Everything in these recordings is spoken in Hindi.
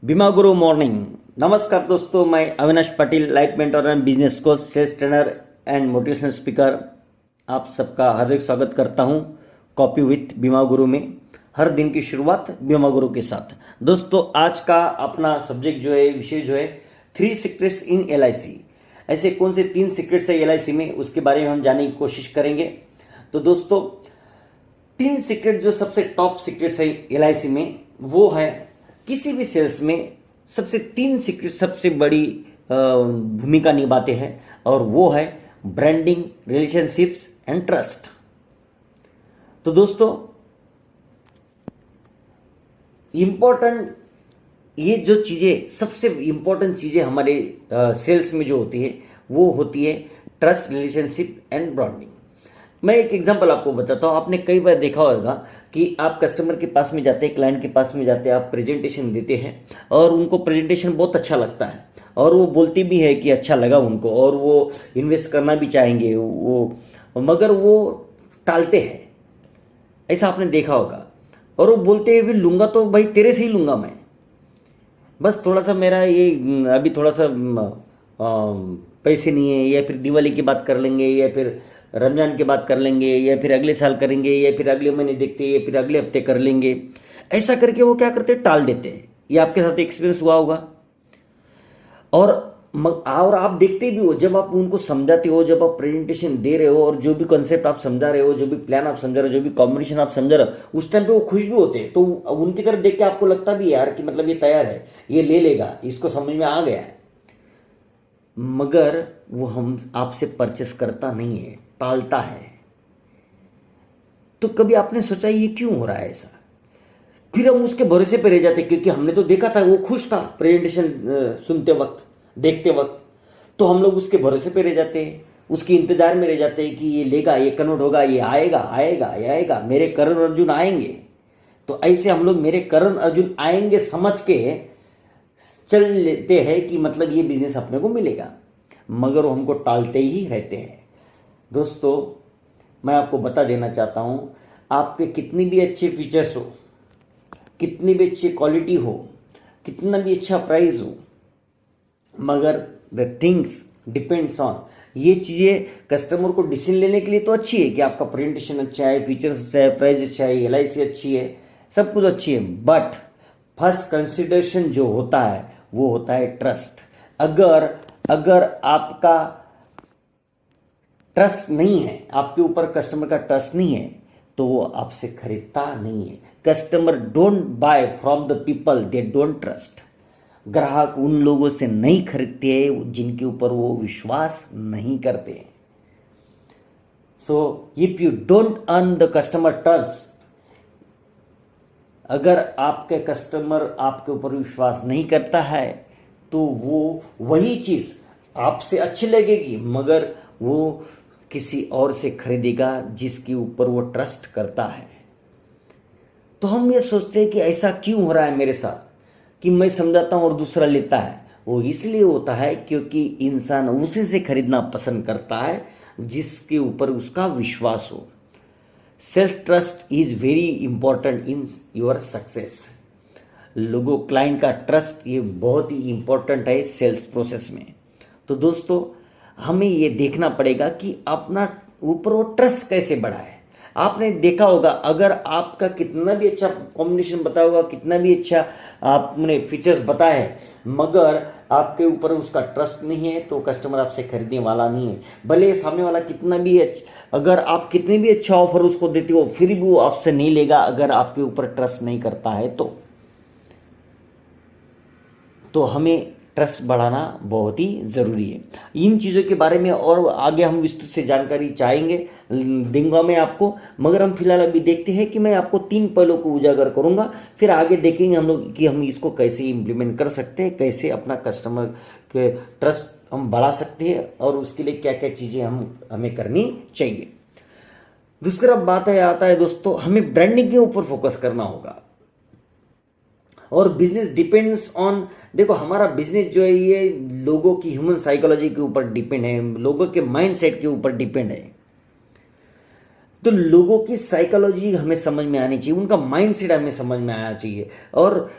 बीमा गुरु मॉर्निंग। नमस्कार दोस्तों, मैं Avinash Patil, life mentor and business coach, sales trainer and motivational speaker. आप सबका हार्दिक स्वागत करता हूं कॉपी विथ बीमा गुरु में। हर दिन की शुरुआत बीमा गुरु के साथ। दोस्तों, आज का अपना सब्जेक्ट जो है, विषय जो है 3 सीक्रेट्स इन LIC। ऐसे कौन से 3 सीक्रेट्स है LIC में, उसके बारे में हम जानने की कोशिश करेंगे। तो दोस्तों, 3 सीक्रेट जो सबसे टॉप सीक्रेट्स है LIC में, वो है किसी भी सेल्स में सबसे 3 सीक्रेट सबसे बड़ी भूमिका निभाते हैं, और वो है ब्रांडिंग, रिलेशनशिप्स एंड ट्रस्ट। तो दोस्तों, इंपॉर्टेंट ये जो चीजें, सबसे इंपॉर्टेंट चीजें हमारे सेल्स में जो होती है, वो होती है ट्रस्ट, रिलेशनशिप एंड ब्रांडिंग। मैं एक एग्जांपल आपको बताता हूं। आपने कई बार देखा होगा कि आप कस्टमर के पास में जाते हैं, क्लाइंट के पास में जाते हैं, आप प्रेजेंटेशन देते हैं और उनको प्रेजेंटेशन बहुत अच्छा लगता है, और वो बोलती भी है कि अच्छा लगा उनको, और वो इन्वेस्ट करना भी चाहेंगे वो, मगर वो टालते हैं। ऐसा आपने देखा होगा। और वो बोलते हैं भी लूंगा तो भाई तेरे से ही लूंगा मैं, बस थोड़ा सा मेरा ये अभी थोड़ा सा पैसे नहीं है, या फिर दिवाली की बात कर लेंगे, या फिर रमजान की बात कर लेंगे, या फिर अगले साल करेंगे, या फिर अगले महीने देखते हैं, या फिर अगले हफ्ते कर लेंगे। ऐसा करके वो क्या करते हैं, टाल देते हैं। ये आपके साथ एक्सपीरियंस हुआ होगा। और आप देखते भी हो, जब आप उनको समझाते हो, जब आप प्रेजेंटेशन दे रहे हो, और जो भी कॉन्सेप्ट आप समझा रहे हो, जो भी प्लान आप समझा रहे हो, जो भी कॉम्बिनेशन आप समझा रहे हो, उस टाइम पे वो खुश भी होते हैं। तो उनकी तरफ देख के आपको लगता भी यार कि मतलब ये तैयार है, ये ले लेगा, इसको समझ में आ गया है, मगर वो हम आपसे परचेस करता नहीं है, टालता है। तो कभी आपने सोचा ये क्यों हो रहा है ऐसा? फिर हम उसके भरोसे पे रह जाते, क्योंकि हमने तो देखा था वो खुश था प्रेजेंटेशन सुनते वक्त, देखते वक्त, तो हम लोग उसके भरोसे पे रह जाते हैं, उसके इंतजार में रह जाते हैं कि ये लेगा, ये कन्वर्ट होगा, ये आएगा आएगा ये आएगा, मेरे करण अर्जुन आएंगे। तो ऐसे हम लोग मेरे करण अर्जुन आएंगे समझ के चल लेते हैं कि मतलब ये बिजनेस अपने को मिलेगा, मगर वो हमको टालते ही रहते हैं। दोस्तों, मैं आपको बता देना चाहता हूं, आपके कितनी भी अच्छे फीचर्स हो, कितनी भी अच्छी क्वालिटी हो, कितना भी अच्छा प्राइस हो, मगर द थिंग्स डिपेंड्स ऑन, ये चीज़ें कस्टमर को डिसीजन लेने के लिए तो अच्छी है कि आपका प्रेजेंटेशन अच्छा है, फीचर्स अच्छा है, प्राइस अच्छा है, LIC अच्छी है, सब कुछ अच्छी है, बट फर्स्ट कंसिडरेशन जो होता है वो होता है ट्रस्ट। अगर आपका ट्रस्ट नहीं है, आपके ऊपर कस्टमर का ट्रस्ट नहीं है, तो वो आपसे खरीदता नहीं है। Customer don't buy from the people they don't trust. ग्राहक उन लोगों से नहीं खरीदते हैं जिनके ऊपर वो विश्वास नहीं करते। So if you don't earn the customer trust, अगर आपके कस्टमर आपके ऊपर विश्वास नहीं करता है, तो वो वही चीज आपसे अच्छी लगेगी, मगर वो किसी और से खरीदेगा जिसके ऊपर वो ट्रस्ट करता है। तो हम ये सोचते हैं कि ऐसा क्यों हो रहा है मेरे साथ, कि मैं समझाता हूं और दूसरा लेता है। वो इसलिए होता है क्योंकि इंसान उसी से खरीदना पसंद करता है जिसके ऊपर उसका विश्वास हो। Self trust is very important in your success. लोगों, क्लाइंट का ट्रस्ट ये बहुत ही इंपॉर्टेंट है सेल्स प्रोसेस में। तो दोस्तों, हमें ये देखना पड़ेगा कि अपना ऊपर वो ट्रस्ट कैसे बढ़ाए। आपने देखा होगा, अगर आपका कितना भी अच्छा कॉम्बिनेशन बताया होगा, कितना भी अच्छा आपने फीचर्स बताया है, मगर आपके ऊपर उसका ट्रस्ट नहीं है, तो कस्टमर आपसे खरीदने वाला नहीं है। भले सामने वाला कितना भी अगर आप कितने भी अच्छा ऑफर उसको देते हो, फिर भी वो आपसे नहीं लेगा अगर आपके ऊपर ट्रस्ट नहीं करता है। तो हमें ट्रस्ट बढ़ाना बहुत ही जरूरी है। इन चीज़ों के बारे में और आगे हम विस्तृत से जानकारी चाहेंगे, दूंगा मैं आपको, मगर हम फिलहाल अभी देखते हैं कि मैं आपको 3 पहलुओं को उजागर करूंगा, फिर आगे देखेंगे हम लोग कि हम इसको कैसे इम्प्लीमेंट कर सकते हैं, कैसे अपना कस्टमर के ट्रस्ट हम बढ़ा सकते हैं, और उसके लिए क्या क्या चीज़ें हमें करनी चाहिए। दूसरा बात आता है दोस्तों, हमें ब्रांडिंग के ऊपर फोकस करना होगा। और बिजनेस डिपेंड्स ऑन, देखो हमारा बिजनेस जो है ये लोगों की ह्यूमन साइकोलॉजी के ऊपर डिपेंड है, लोगों के माइंडसेट के ऊपर डिपेंड है। तो लोगों की साइकोलॉजी हमें समझ में आनी चाहिए, उनका माइंडसेट हमें समझ में आना चाहिए। और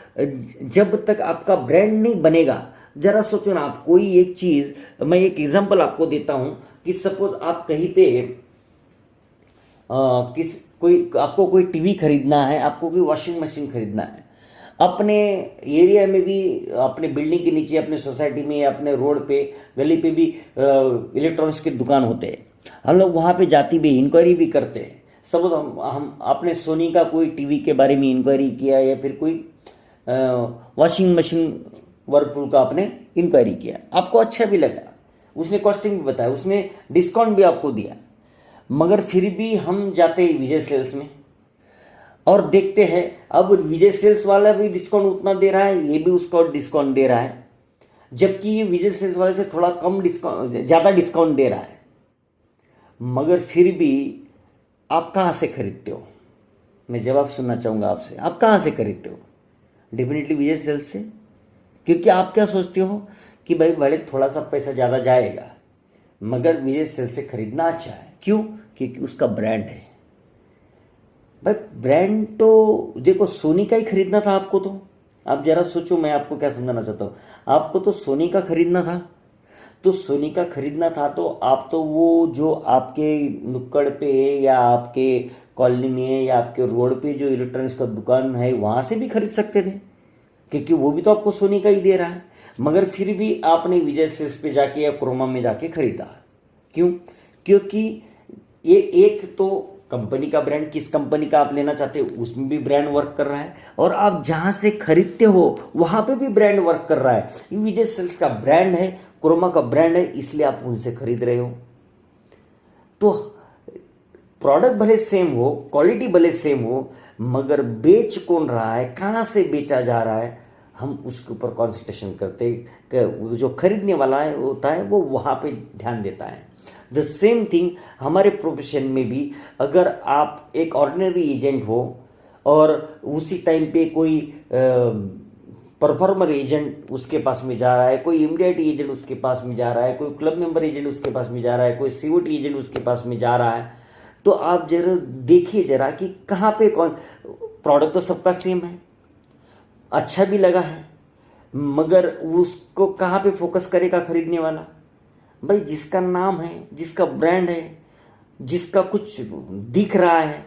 जब तक आपका ब्रांड नहीं बनेगा, जरा सोचो ना, आप कोई एक चीज, मैं एक एग्जांपल आपको देता हूं कि सपोज आप कहीं पे आपको कोई टीवी खरीदना है, आपको कोई वॉशिंग मशीन खरीदना है, अपने एरिया में भी, अपने बिल्डिंग के नीचे, अपने सोसाइटी में, अपने रोड पे, गली पे भी इलेक्ट्रॉनिक्स की दुकान होते हैं। हम लोग वहाँ पे जाती भी, इंक्वायरी भी करते हैं। सपोज हम आपने सोनी का कोई टीवी के बारे में इंक्वायरी किया, या फिर कोई वॉशिंग मशीन वर्लपूल का आपने इंक्वायरी किया, आपको अच्छा भी लगा, उसने कॉस्टिंग भी बताया, उसने डिस्काउंट भी आपको दिया, मगर फिर भी हम जाते हैं विजय सेल्स में और देखते हैं अब विजय सेल्स वाला भी डिस्काउंट उतना दे रहा है, ये भी उसको डिस्काउंट दे रहा है, जबकि ये विजय सेल्स वाले से थोड़ा कम डिस्काउंट, ज़्यादा डिस्काउंट दे रहा है, मगर फिर भी आप कहाँ से खरीदते हो? मैं जवाब सुनना चाहूँगा आपसे, आप कहाँ से खरीदते हो? डेफिनेटली विजय सेल्स से, क्योंकि आप क्या सोचते हो कि भाई भले थोड़ा सा पैसा ज़्यादा जाएगा, मगर विजय सेल्स से खरीदना अच्छा है। क्यों? क्योंकि उसका ब्रांड है। भाई ब्रांड तो देखो, सोनी का ही खरीदना था आपको, तो आप जरा सोचो, मैं आपको क्या समझाना चाहता हूँ, आपको तो सोनी का खरीदना था, तो सोनी का खरीदना था तो आप तो वो जो आपके नुक्कड़ पे या आपके कॉलोनी में या आपके रोड पे जो इलेक्ट्रॉनिक्स का दुकान है वहाँ से भी खरीद सकते थे, क्योंकि वो भी तो आपको सोनी का ही दे रहा है, मगर फिर भी आपने विजय सेल्स पे जाके या क्रोमा में जाके खरीदा। क्यों? क्योंकि ये एक तो कंपनी का ब्रांड, किस कंपनी का आप लेना चाहते हो उसमें भी ब्रांड वर्क कर रहा है, और आप जहां से खरीदते हो वहां पे भी ब्रांड वर्क कर रहा है। ये विजय सेल्स का ब्रांड है, क्रोमा का ब्रांड है, इसलिए आप उनसे खरीद रहे हो। तो प्रोडक्ट भले सेम हो, क्वालिटी भले सेम हो, मगर बेच कौन रहा है, कहां से बेचा जा रहा है, हम उसके ऊपर कॉन्सेंट्रेशन करते हैं। जो खरीदने वाला है होता है वो वहां पे ध्यान देता है। द सेम थिंग हमारे प्रोफेशन में भी, अगर आप एक ऑर्डिनरी एजेंट हो और उसी टाइम पे कोई परफॉर्मर एजेंट उसके पास में जा रहा है, कोई इमीडिएट एजेंट उसके पास में जा रहा है, कोई क्लब मेंबर एजेंट उसके पास में जा रहा है, कोई सीओटी एजेंट उसके पास में जा रहा है, तो आप जरा देखिए जरा कि कहाँ पे कौन, प्रोडक्ट तो सबका सेम है, अच्छा भी लगा है, मगर उसको कहाँ पे फोकस करेगा खरीदने वाला? भाई जिसका नाम है, जिसका ब्रांड है, जिसका कुछ दिख रहा है,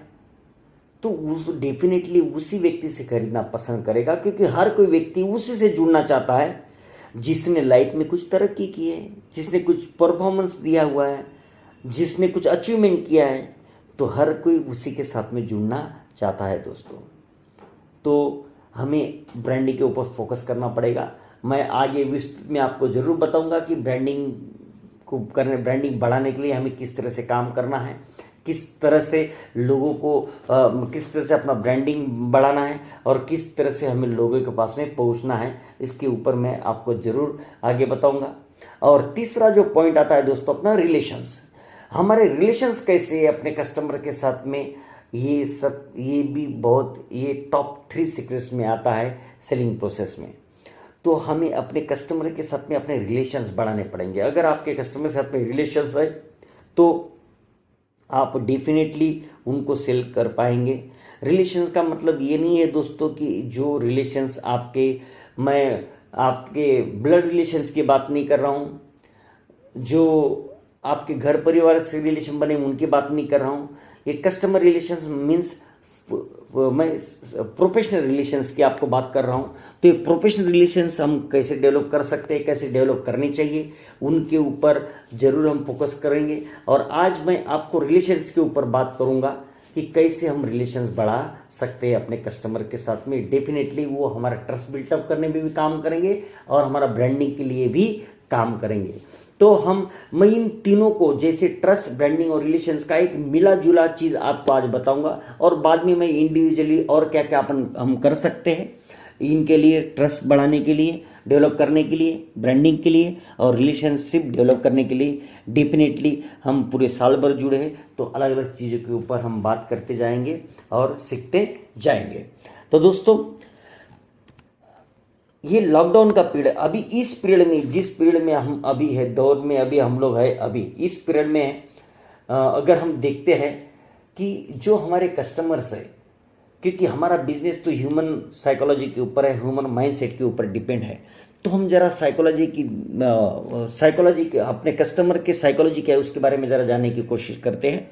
तो उस डेफिनेटली उसी व्यक्ति से खरीदना पसंद करेगा, क्योंकि हर कोई व्यक्ति उसी से जुड़ना चाहता है जिसने लाइफ में कुछ तरक्की की है, जिसने कुछ परफॉर्मेंस दिया हुआ है, जिसने कुछ अचीवमेंट किया है, तो हर कोई उसी के साथ में जुड़ना चाहता है दोस्तों। तो हमें ब्रांडिंग के ऊपर फोकस करना पड़ेगा। मैं आगे विस्तृत में आपको जरूर बताऊंगा कि ब्रांडिंग बढ़ाने के लिए हमें किस तरह से काम करना है, किस तरह से लोगों को किस तरह से अपना ब्रांडिंग बढ़ाना है, और किस तरह से हमें लोगों के पास में पहुंचना है, इसके ऊपर मैं आपको जरूर आगे बताऊंगा। और तीसरा जो पॉइंट आता है दोस्तों, अपना रिलेशंस। हमारे रिलेशंस कैसे अपने कस्टमर के साथ में, ये सब, ये भी बहुत, ये टॉप 3 सीक्रेट्स में आता है सेलिंग प्रोसेस में। तो हमें अपने कस्टमर के साथ में अपने रिलेशंस बढ़ाने पड़ेंगे। अगर आपके कस्टमर के साथ में रिलेशंस है तो आप डेफिनेटली उनको सेल कर पाएंगे। रिलेशंस का मतलब ये नहीं है दोस्तों कि जो रिलेशंस मैं आपके ब्लड रिलेशंस की बात नहीं कर रहा हूँ, जो आपके घर परिवार से रिलेशन बने उनकी बात नहीं कर रहा हूँ। ये कस्टमर रिलेशंस मीन्स मैं प्रोफेशनल रिलेशंस की आपको बात कर रहा हूँ। तो ये प्रोफेशनल रिलेशंस हम कैसे डेवलप कर सकते हैं, कैसे डेवलप करनी चाहिए, उनके ऊपर जरूर हम फोकस करेंगे। और आज मैं आपको रिलेशंस के ऊपर बात करूँगा कि कैसे हम रिलेशंस बढ़ा सकते हैं अपने कस्टमर के साथ में। डेफिनेटली वो हमारा ट्रस्ट बिल्टअप करने में भी काम करेंगे और हमारा ब्रांडिंग के लिए भी काम करेंगे। तो मैं इन तीनों को, जैसे ट्रस्ट, ब्रांडिंग और रिलेशंस का एक मिला जुला चीज़ आपको आज बताऊंगा, और बाद में मैं इंडिविजुअली और क्या क्या हम कर सकते हैं इनके लिए, ट्रस्ट बढ़ाने के लिए, डेवलप करने के लिए, ब्रांडिंग के लिए और रिलेशनशिप डेवलप करने के लिए। डेफिनेटली हम पूरे साल भर जुड़े हैं, तो अलग अलग चीज़ों के ऊपर हम बात करते जाएंगे और सीखते जाएंगे। तो दोस्तों, ये लॉकडाउन का पीरियड, अभी इस पीरियड में, जिस पीरियड में हम अभी है, दौर में अभी हम लोग है, अभी इस पीरियड में अगर हम देखते हैं कि जो हमारे कस्टमर्स है, क्योंकि हमारा बिजनेस तो ह्यूमन साइकोलॉजी के ऊपर है, ह्यूमन माइंडसेट के ऊपर डिपेंड है, तो हम जरा साइकोलॉजी के अपने कस्टमर के साइकोलॉजी क्या है उसके बारे में जरा जानने की कोशिश करते हैं।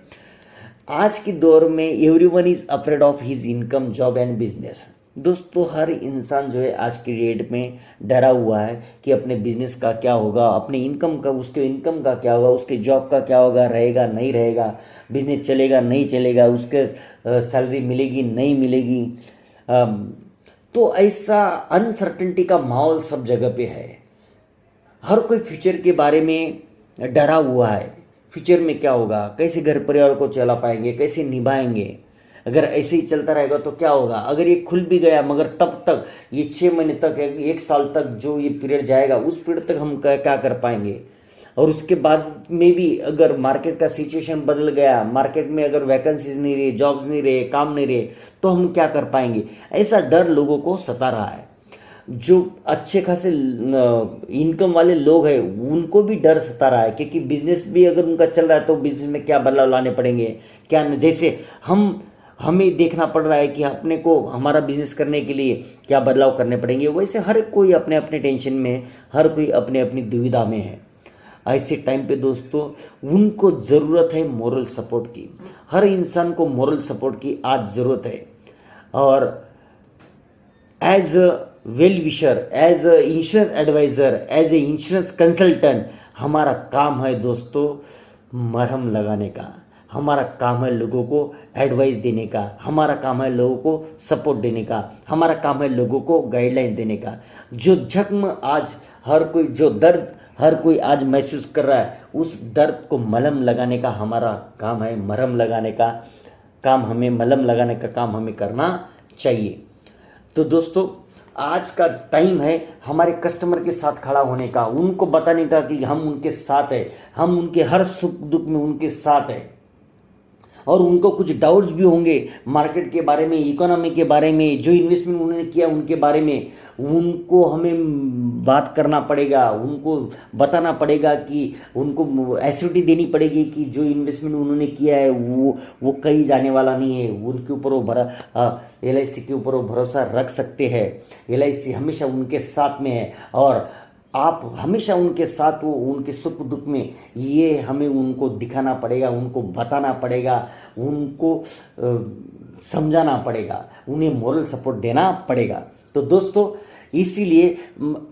आज के दौर में everyone is afraid of his income, job and business. दोस्तों हर इंसान जो है आज की डेट में डरा हुआ है कि अपने बिजनेस का क्या होगा, अपने इनकम का, उसके इनकम का क्या होगा, उसके जॉब का क्या होगा, रहेगा नहीं रहेगा, बिजनेस चलेगा नहीं चलेगा, उसके सैलरी मिलेगी नहीं मिलेगी। तो ऐसा अनसर्टेनिटी का माहौल सब जगह पे है। हर कोई फ्यूचर के बारे में डरा हुआ है, फ्यूचर में क्या होगा, कैसे घर परिवार को चला पाएंगे, कैसे निभाएंगे, अगर ऐसे ही चलता रहेगा तो क्या होगा, अगर ये खुल भी गया मगर तब तक ये 6 महीने तक, 1 साल तक जो ये पीरियड जाएगा उस पीरियड तक हम क्या कर पाएंगे, और उसके बाद में भी अगर मार्केट का सिचुएशन बदल गया, मार्केट में अगर वैकेंसीज नहीं रहे, जॉब्स नहीं रहे, काम नहीं रहे, तो हम क्या कर पाएंगे। ऐसा डर लोगों को सता रहा है। जो अच्छे खासे इनकम वाले लोग हैं उनको भी डर सता रहा है, क्योंकि बिजनेस भी अगर उनका चल रहा है तो बिजनेस में क्या बदलाव लाने पड़ेंगे, क्या जैसे हमें देखना पड़ रहा है कि अपने को हमारा बिजनेस करने के लिए क्या बदलाव करने पड़ेंगे, वैसे हर कोई अपने अपने टेंशन में, हर कोई अपने अपनी दुविधा में है। ऐसे टाइम पे दोस्तों उनको ज़रूरत है मोरल सपोर्ट की। हर इंसान को मोरल सपोर्ट की आज ज़रूरत है। और as a well wisher, as a insurance advisor, as a insurance consultant, हमारा काम है दोस्तों मरहम लगाने का, हमारा काम है लोगों को एडवाइस देने का, हमारा काम है लोगों को सपोर्ट देने का, हमारा काम है लोगों को गाइडलाइन देने का। जो जख्म आज हर कोई, जो दर्द हर कोई आज महसूस कर रहा है, उस दर्द को मलहम लगाने का हमारा काम है, मरहम लगाने का काम हमें, मलहम लगाने का काम हमें करना चाहिए। तो दोस्तों आज का टाइम है हमारे कस्टमर के साथ खड़ा होने का, उनको बताने का कि हम उनके साथ है, हम उनके हर सुख दुख में उनके साथ है। और उनको कुछ डाउट्स भी होंगे मार्केट के बारे में, इकोनॉमी के बारे में, जो इन्वेस्टमेंट उन्होंने किया उनके बारे में, उनको हमें बात करना पड़ेगा, उनको बताना पड़ेगा कि उनको एसिडिटी देनी पड़ेगी कि जो इन्वेस्टमेंट उन्होंने किया है वो कहीं जाने वाला नहीं है, उनके ऊपर वो LIC के ऊपर वो भरोसा रख सकते हैं। LIC हमेशा उनके साथ में है और आप हमेशा उनके साथ हो, उनके सुख दुख में, ये हमें उनको दिखाना पड़ेगा, उनको बताना पड़ेगा, उनको समझाना पड़ेगा, उन्हें मोरल सपोर्ट देना पड़ेगा। तो दोस्तों इसीलिए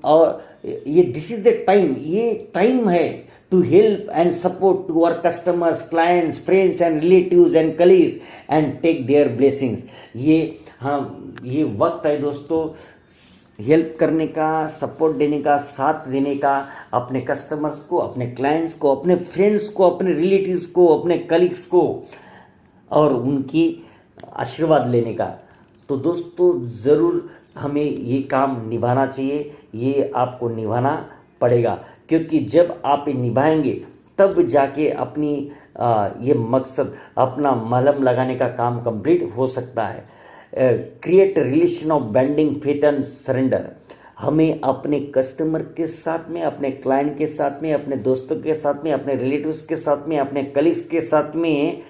और ये दिस इज द टाइम, ये टाइम है to help and support to our customers, clients, friends and relatives and colleagues and take their blessings. ये वक्त है दोस्तों हेल्प करने का, सपोर्ट देने का, साथ देने का, अपने कस्टमर्स को, अपने क्लाइंट्स को, अपने फ्रेंड्स को, अपने रिलेटिव्स को, अपने कलीग्स को, और उनकी आशीर्वाद लेने का। तो दोस्तों ज़रूर हमें ये काम निभाना चाहिए, ये आपको निभाना पड़ेगा, क्योंकि जब आप ये निभाएंगे तब जाके अपनी ये मकसद, अपना मलहम लगाने का काम कंप्लीट हो सकता है। Create relation of bending faith and surrender. हमें अपने कस्टमर के साथ में, अपने क्लाइंट के साथ में, अपने दोस्तों के साथ में, अपने रिलेटिव्स के साथ में, अपने कलीग्स के साथ में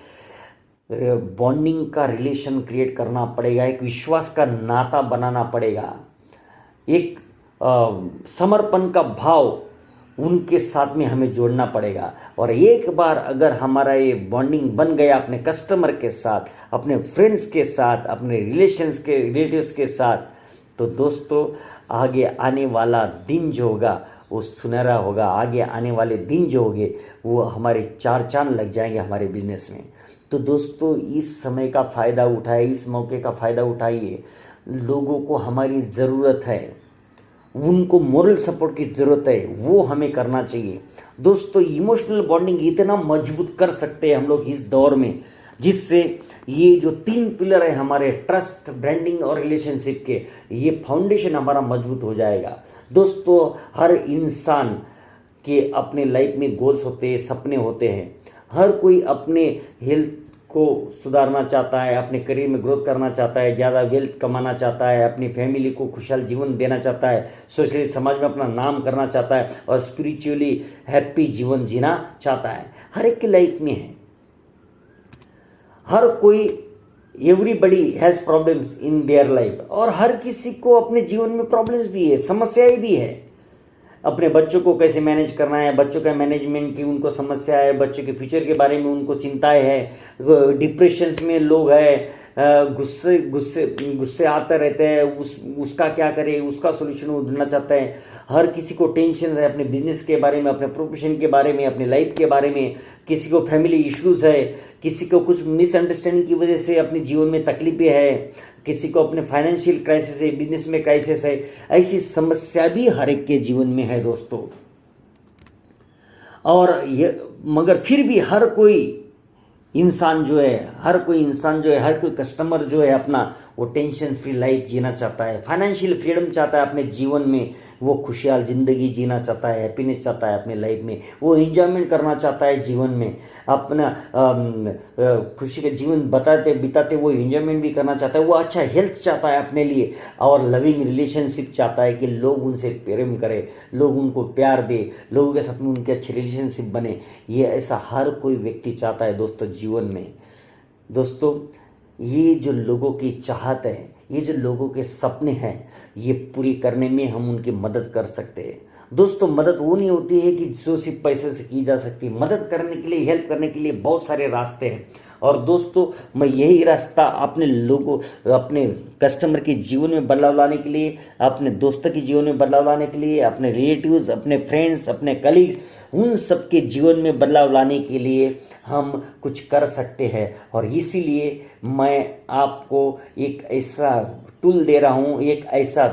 बॉन्डिंग का रिलेशन क्रिएट करना पड़ेगा, एक विश्वास का नाता बनाना पड़ेगा, एक समर्पण का भाव उनके साथ में हमें जोड़ना पड़ेगा। और एक बार अगर हमारा ये बॉन्डिंग बन गया अपने कस्टमर के साथ, अपने फ्रेंड्स के साथ, अपने रिलेटिव्स के साथ, तो दोस्तों आगे आने वाला दिन जो होगा वो सुनहरा होगा। आगे आने वाले दिन जो होंगे वो हमारे 4 चांद लग जाएंगे हमारे बिजनेस में। तो दोस्तों इस समय का फ़ायदा उठाइए, इस मौके का फ़ायदा उठाइए। लोगों को हमारी ज़रूरत है, उनको मोरल सपोर्ट की ज़रूरत है, वो हमें करना चाहिए। दोस्तों इमोशनल बॉन्डिंग इतना मजबूत कर सकते हैं हम लोग इस दौर में, जिससे ये जो 3 पिलर है हमारे ट्रस्ट, ब्रांडिंग और रिलेशनशिप के, ये फाउंडेशन हमारा मजबूत हो जाएगा। दोस्तों हर इंसान के अपने लाइफ में गोल्स होते हैं, सपने होते हैं। हर कोई अपने हेल्थ को सुधारना चाहता है, अपने करियर में ग्रोथ करना चाहता है, ज़्यादा वेल्थ कमाना चाहता है, अपनी फैमिली को खुशहाल जीवन देना चाहता है, सोशली समाज में अपना नाम करना चाहता है और स्पिरिचुअली हैप्पी जीवन जीना चाहता है। हर एक की लाइफ में है, हर कोई, everybody has problems in their life, और हर किसी को अपने जीवन में प्रॉब्लम्स भी है, समस्याएं भी है। अपने बच्चों को कैसे मैनेज करना है, बच्चों का मैनेजमेंट की उनको समस्या है, बच्चों के फ्यूचर के बारे में उनको चिंताएं है, डिप्रेशन में लोग है, गुस्से गुस्से गुस्से आता रहते हैं, उसका क्या करे, उसका सोल्यूशन वो ढूंढना चाहता है। हर किसी को टेंशन है अपने बिजनेस के बारे में, अपने प्रोफेशन के बारे में, अपने लाइफ के बारे में। किसी को फैमिली इश्यूज है, किसी को कुछ मिसअंडरस्टैंडिंग की वजह से अपने जीवन में तकलीफें है, किसी को अपने फाइनेंशियल क्राइसिस है, बिजनेस में क्राइसिस है। ऐसी समस्या भी हर एक के जीवन में है दोस्तों। और ये मगर फिर भी हर कोई इंसान जो है, हर कोई कस्टमर जो है अपना वो टेंशन फ्री लाइफ जीना चाहता है, फाइनेंशियल फ्रीडम चाहता है अपने जीवन में, वो खुशहाल ज़िंदगी जीना चाहता है, हैप्पीनेस चाहता है अपने लाइफ में, वो एंजॉयमेंट करना चाहता है जीवन में, अपना खुशी का जीवन बिताते वो एंजॉयमेंट भी करना चाहता है, वो अच्छा हेल्थ चाहता है अपने लिए, और लविंग रिलेशनशिप चाहता है कि लोग उनसे प्रेम करें, लोग उनको प्यार दे, लोगों के साथ में उनके अच्छे रिलेशनशिप बने। ये ऐसा हर कोई व्यक्ति चाहता है दोस्तों जीवन में। दोस्तों, ये जो लोगों की चाहत है, ये जो लोगों के सपने हैं, ये पूरी करने में हम उनकी मदद कर सकते हैं। दोस्तों, मदद वो नहीं होती है कि जो सिर्फ पैसे से की जा सकती है। मदद करने के लिए, हेल्प करने के लिए बहुत सारे रास्ते हैं। और दोस्तों, मैं यही रास्ता अपने कस्टमर के जीवन में बदलाव लाने के लिए, अपने दोस्तों के जीवन में बदलाव लाने के लिए, अपने रिलेटिव्स, अपने फ्रेंड्स, अपने कलीग, उन सबके जीवन में बदलाव लाने के लिए हम कुछ कर सकते हैं। और इसीलिए मैं आपको एक ऐसा टूल दे रहा हूँ, एक ऐसा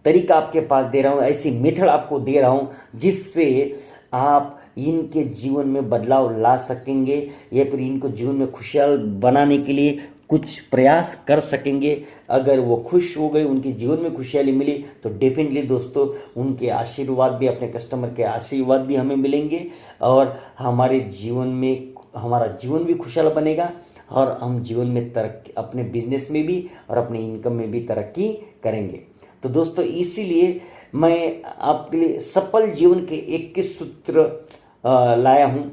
तरीका आपके पास दे रहा हूँ, ऐसी मेथड आपको दे रहा हूँ जिससे आप इनके जीवन में बदलाव ला सकेंगे, या फिर इनको जीवन में खुशहाल बनाने के लिए कुछ प्रयास कर सकेंगे। अगर वो खुश हो गए, उनके जीवन में खुशहाली मिली, तो डेफिनेटली दोस्तों उनके आशीर्वाद भी, अपने कस्टमर के आशीर्वाद भी हमें मिलेंगे, और हमारे जीवन में हमारा जीवन भी खुशहाल बनेगा, और हम जीवन में तरक्की, अपने बिजनेस में भी और अपने इनकम में भी तरक्की करेंगे। तो दोस्तों, इसीलिए मैं आपके लिए सफल जीवन के 21 सूत्र लाया हूँ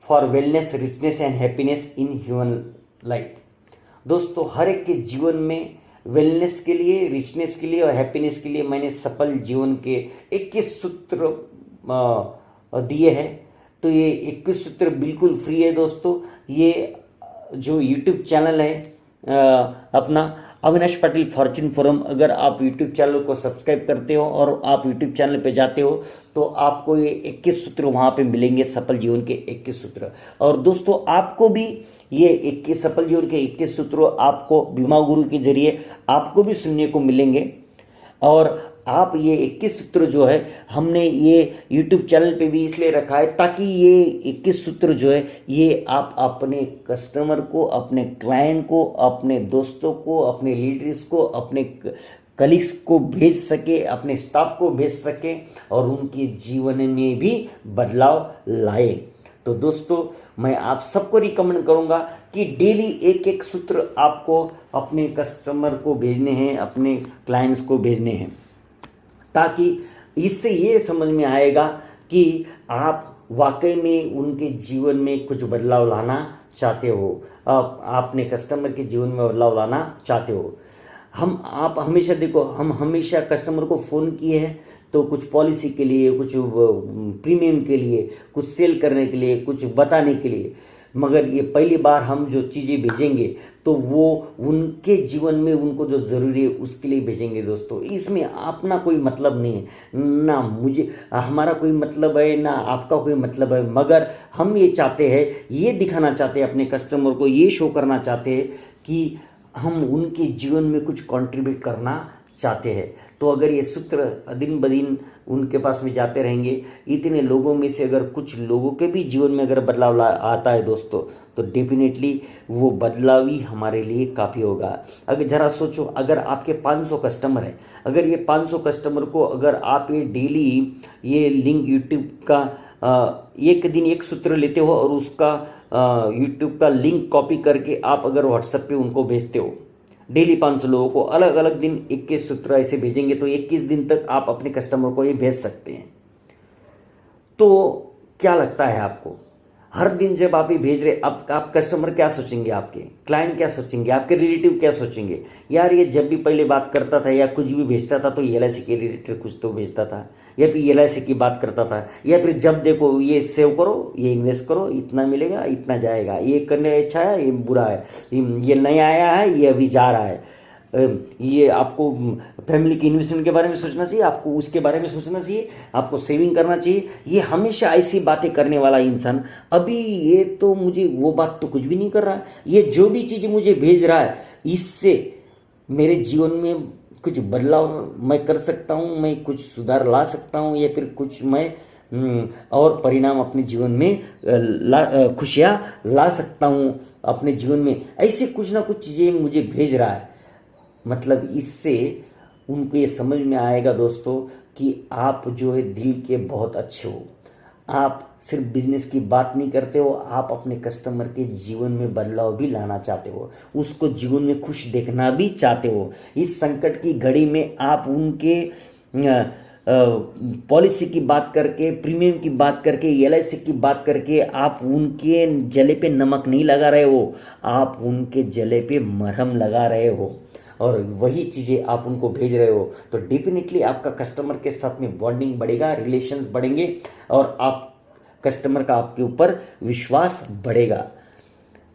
for wellness, richness and happiness in human life. दोस्तों, हर एक के जीवन में वेलनेस के लिए, रिचनेस के लिए और हैप्पीनेस के लिए मैंने सफल जीवन के 21 सूत्र दिए हैं। तो ये 21 सूत्र बिल्कुल फ्री है दोस्तों। ये जो YouTube चैनल है अपना अविनाश पाटिल फॉर्चून फोरम, अगर आप YouTube चैनल को सब्सक्राइब करते हो और आप YouTube चैनल पे जाते हो तो आपको ये 21 सूत्र वहाँ पे मिलेंगे, सफल जीवन के 21 सूत्र। और दोस्तों, आपको भी ये 21 सफल जीवन के 21 सूत्र आपको बीमा गुरु के जरिए आपको भी सुनने को मिलेंगे। और आप ये 21 सूत्र जो है, हमने ये YouTube चैनल पे भी इसलिए रखा है ताकि ये 21 सूत्र जो है, ये आप अपने कस्टमर को, अपने क्लाइंट को, अपने दोस्तों को, अपने लीडर्स को, अपने कलीग्स को भेज सके, अपने स्टाफ को भेज सके, और उनके जीवन में भी बदलाव लाए। तो दोस्तों, मैं आप सबको रिकमेंड करूंगा कि डेली एक एक सूत्र आपको अपने कस्टमर को भेजने हैं, अपने क्लाइंट्स को भेजने हैं, ताकि इससे ये समझ में आएगा कि आप वाकई में उनके जीवन में कुछ बदलाव लाना चाहते हो, आपने कस्टमर के जीवन में बदलाव लाना चाहते हो। आप हमेशा देखो, हम हमेशा कस्टमर को फ़ोन किए हैं तो कुछ पॉलिसी के लिए, कुछ प्रीमियम के लिए, कुछ सेल करने के लिए, कुछ बताने के लिए, मगर ये पहली बार हम जो चीज़ें भेजेंगे तो वो उनके जीवन में उनको जो ज़रूरी है उसके लिए भेजेंगे दोस्तों। इसमें अपना कोई मतलब नहीं है, ना हमारा कोई मतलब है, ना आपका कोई मतलब है, मगर हम ये चाहते हैं, ये दिखाना चाहते हैं अपने कस्टमर को, ये शो करना चाहते हैं कि हम उनके जीवन में कुछ कंट्रीब्यूट करना चाहते हैं। तो अगर ये सूत्र दिन ब दिन उनके पास में जाते रहेंगे, इतने लोगों में से अगर कुछ लोगों के भी जीवन में अगर बदलाव आता है दोस्तों, तो डेफिनेटली वो बदलाव ही हमारे लिए काफ़ी होगा। अगर ज़रा सोचो, अगर आपके 500 कस्टमर हैं, अगर ये 500 कस्टमर को अगर आप ये डेली ये लिंक यूट्यूब का एक दिन एक सूत्र लेते हो और उसका यूट्यूब का लिंक कॉपी करके आप अगर व्हाट्सएप पे उनको भेजते हो, डेली 500 लोगों को अलग अलग दिन 21 सूत्र ऐसे भेजेंगे, तो 21 दिन तक आप अपने कस्टमर को ये भेज सकते हैं। तो क्या लगता है आपको? हर दिन जब आप ये भेज रहे, अब आप कस्टमर क्या सोचेंगे, आपके क्लाइंट क्या सोचेंगे, आपके रिलेटिव क्या सोचेंगे, यार ये जब भी पहले बात करता था या कुछ भी भेजता था तो LIC के रिलेटेड कुछ तो भेजता था, या फिर LIC की बात करता था, या फिर जब देखो ये सेव करो, ये इन्वेस्ट करो, इतना मिलेगा, इतना जाएगा, ये करने अच्छा है, ये बुरा है, ये नया आया है, ये अभी जा रहा है, ये आपको फैमिली की इन्वेस्टमेंट के बारे में सोचना चाहिए, आपको उसके बारे में सोचना चाहिए, आपको सेविंग करना चाहिए। ये हमेशा ऐसी बातें करने वाला इंसान अभी ये तो मुझे वो बात तो कुछ भी नहीं कर रहा है, ये जो भी चीज़ मुझे भेज रहा है इससे मेरे जीवन में कुछ बदलाव मैं कर सकता हूँ, मैं कुछ सुधार ला सकता हूँ, या फिर कुछ मैं और परिणाम अपने जीवन में खुशियाँ ला सकता हूँ अपने जीवन में, ऐसे कुछ ना कुछ चीज़ें मुझे भेज रहा है। मतलब इससे उनको ये समझ में आएगा दोस्तों कि आप जो है दिल के बहुत अच्छे हो, आप सिर्फ बिजनेस की बात नहीं करते हो, आप अपने कस्टमर के जीवन में बदलाव भी लाना चाहते हो, उसको जीवन में खुश देखना भी चाहते हो। इस संकट की घड़ी में आप उनके पॉलिसी की बात करके, प्रीमियम की बात करके, LIC की बात करके आप उनके जले पे नमक नहीं लगा रहे हो, आप उनके जले पे मरहम लगा रहे हो, और वही चीज़ें आप उनको भेज रहे हो। तो डेफिनेटली आपका कस्टमर के साथ में बॉन्डिंग बढ़ेगा, रिलेशंस बढ़ेंगे, और आप कस्टमर का आपके ऊपर विश्वास बढ़ेगा।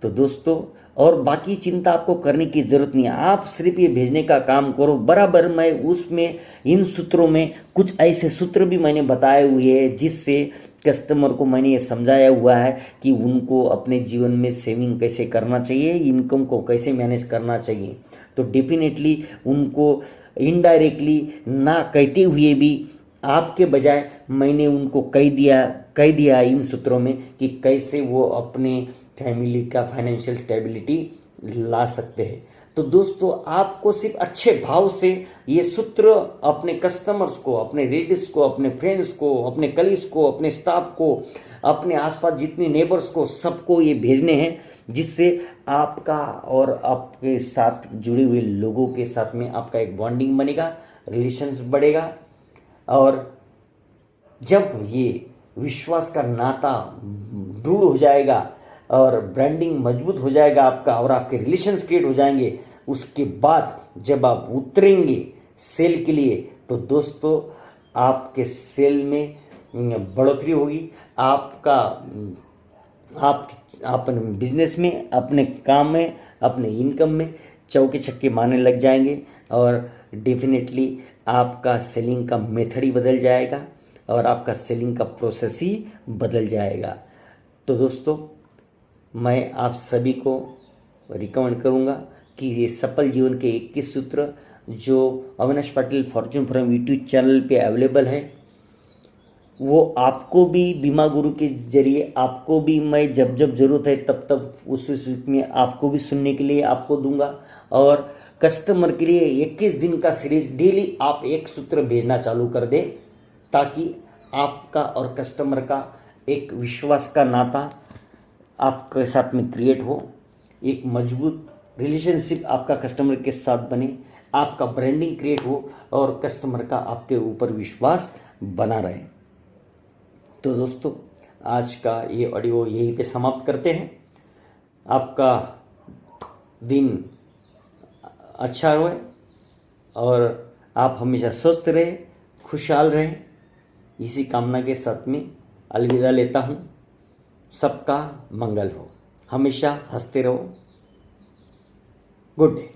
तो दोस्तों और बाकी चिंता आपको करने की ज़रूरत नहीं है, आप सिर्फ ये भेजने का काम करो बराबर। मैं उसमें इन सूत्रों में कुछ ऐसे सूत्र भी मैंने बताए हुए हैं जिससे कस्टमर को मैंने ये समझाया हुआ है कि उनको अपने जीवन में सेविंग कैसे करना चाहिए, इनकम को कैसे मैनेज करना चाहिए। तो डेफिनेटली उनको इनडायरेक्टली ना कहते हुए भी आपके बजाय मैंने उनको कह दिया इन सूत्रों में कि कैसे वो अपने फैमिली का फाइनेंशियल स्टेबिलिटी ला सकते हैं। तो दोस्तों आपको सिर्फ अच्छे भाव से ये सूत्र अपने कस्टमर्स को, अपने रिलेटिव्स को, अपने फ्रेंड्स को, अपने कलीग्स को, अपने स्टाफ को, अपने आसपास जितने नेबर्स को, सबको ये भेजने हैं, जिससे आपका और आपके साथ जुड़े हुए लोगों के साथ में आपका एक बॉन्डिंग बनेगा, रिलेशंस बढ़ेगा। और जब ये विश्वास का नाता दृढ़ हो जाएगा और ब्रांडिंग मजबूत हो जाएगा आपका, और आपके रिलेशंस क्रिएट हो जाएंगे, उसके बाद जब आप उतरेंगे सेल के लिए तो दोस्तों आपके सेल में बढ़ोतरी होगी, आपका आप अपने बिजनेस में, अपने काम में, अपने इनकम में चौके छक्के मारने लग जाएंगे, और डेफिनेटली आपका सेलिंग का मेथड ही बदल जाएगा और आपका सेलिंग का प्रोसेस ही बदल जाएगा। तो दोस्तों मैं आप सभी को रिकमेंड करूंगा कि ये सफल जीवन के 21 सूत्र जो Avinash Patil Fortune from YouTube channel पे अवेलेबल है, वो आपको भी बीमा गुरु के जरिए आपको भी मैं जब जब जरूरत है तब तब उस वीक में आपको भी सुनने के लिए आपको दूंगा। और कस्टमर के लिए 21 दिन का सीरीज डेली आप एक सूत्र भेजना चालू कर दें, ताकि आपका और कस्टमर का एक विश्वास का नाता आपके साथ में क्रिएट हो, एक मजबूत रिलेशनशिप आपका कस्टमर के साथ बने, आपका ब्रांडिंग क्रिएट हो और कस्टमर का आपके ऊपर विश्वास बना रहे। तो दोस्तों आज का ये ऑडियो यहीं पे समाप्त करते हैं। आपका दिन अच्छा हो और आप हमेशा स्वस्थ रहे, खुशहाल रहें, इसी कामना के साथ में अलविदा लेता हूँ। सबका मंगल हो, हमेशा हंसते रहो। Good day.